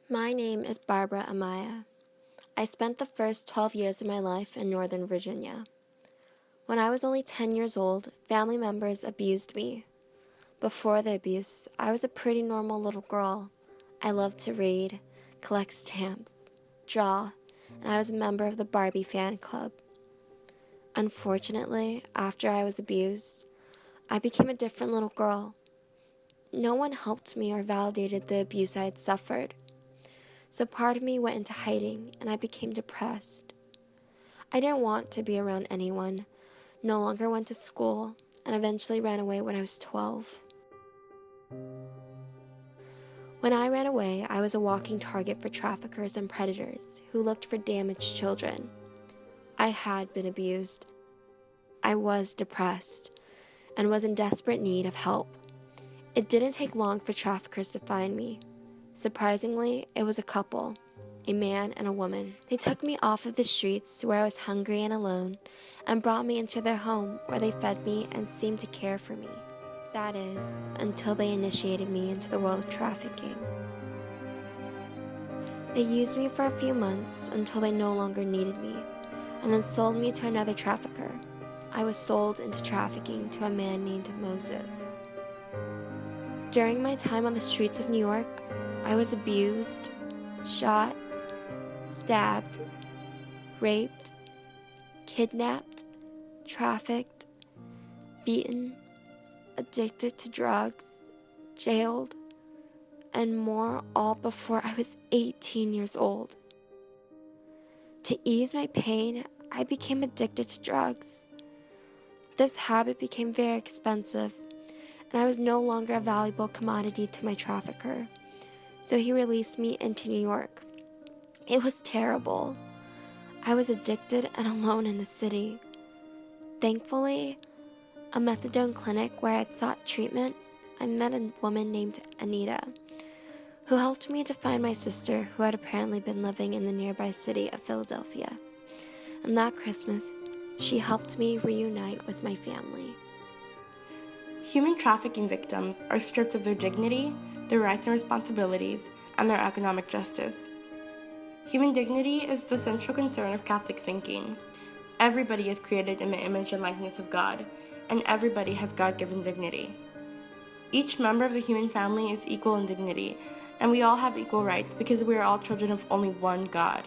My name is Barbara Amaya. I spent the first 12 years of my life in Northern Virginia. When I was only 10 years old, family members abused me. Before the abuse, I was a pretty normal little girl. I loved to read, collect stamps, draw, and I was a member of the Barbie fan club. Unfortunately, after I was abused, I became a different little girl. No one helped me or validated the abuse I had suffered. So part of me went into hiding, and I became depressed. I didn't want to be around anyone, no longer went to school, and eventually ran away when I was 12. When I ran away, I was a walking target for traffickers and predators who looked for damaged children. I had been abused. I was depressed and was in desperate need of help. It didn't take long for traffickers to find me. Surprisingly, it was a couple, a man and a woman. They took me off of the streets where I was hungry and alone and brought me into their home where they fed me and seemed to care for me. That is, until they initiated me into the world of trafficking. They used me for a few months until they no longer needed me, and then sold me to another trafficker. I was sold into trafficking to a man named Moses. During my time on the streets of New York, I was abused, shot, stabbed, raped, kidnapped, trafficked, beaten, addicted to drugs, jailed, and more, all before I was 18 years old. To ease my pain, I became addicted to drugs. This habit became very expensive, and I was no longer a valuable commodity to my trafficker, so he released me into New York. It was terrible. I was addicted and alone in the city. Thankfully, a methadone clinic where I had sought treatment, I met a woman named Anita, who helped me to find my sister who had apparently been living in the nearby city of Philadelphia. And that Christmas, she helped me reunite with my family. Human trafficking victims are stripped of their dignity, their rights and responsibilities, and their economic justice. Human dignity is the central concern of Catholic thinking. Everybody is created in the image and likeness of God, and everybody has God-given dignity. Each member of the human family is equal in dignity, and we all have equal rights because we are all children of only one God.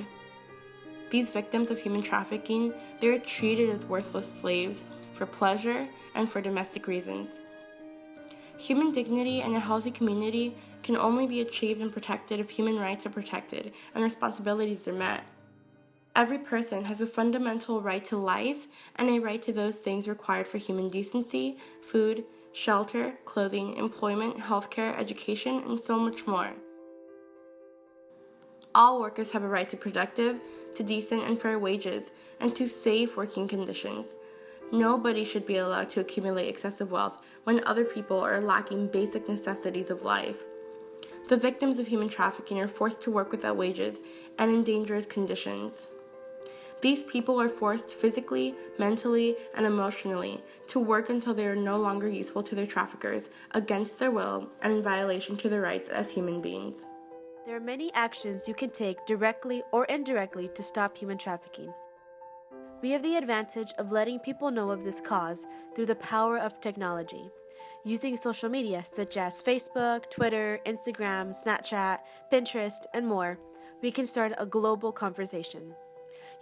These victims of human trafficking, they are treated as worthless slaves for pleasure and for domestic reasons. Human dignity and a healthy community can only be achieved and protected if human rights are protected and responsibilities are met. Every person has a fundamental right to life and a right to those things required for human decency, food, shelter, clothing, employment, healthcare, education, and so much more. All workers have a right to productive, to decent and fair wages, and to safe working conditions. Nobody should be allowed to accumulate excessive wealth when other people are lacking basic necessities of life. The victims of human trafficking are forced to work without wages and in dangerous conditions. These people are forced physically, mentally, and emotionally to work until they are no longer useful to their traffickers, against their will, and in violation to their rights as human beings. There are many actions you can take directly or indirectly to stop human trafficking. We have the advantage of letting people know of this cause through the power of technology. Using social media such as Facebook, Twitter, Instagram, Snapchat, Pinterest, and more, we can start a global conversation.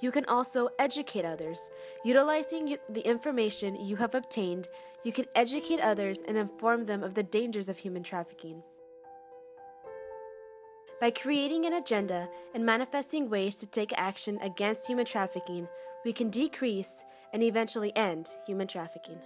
You can also educate others. Utilizing the information you have obtained, you can educate others and inform them of the dangers of human trafficking. By creating an agenda and manifesting ways to take action against human trafficking, we can decrease and eventually end human trafficking.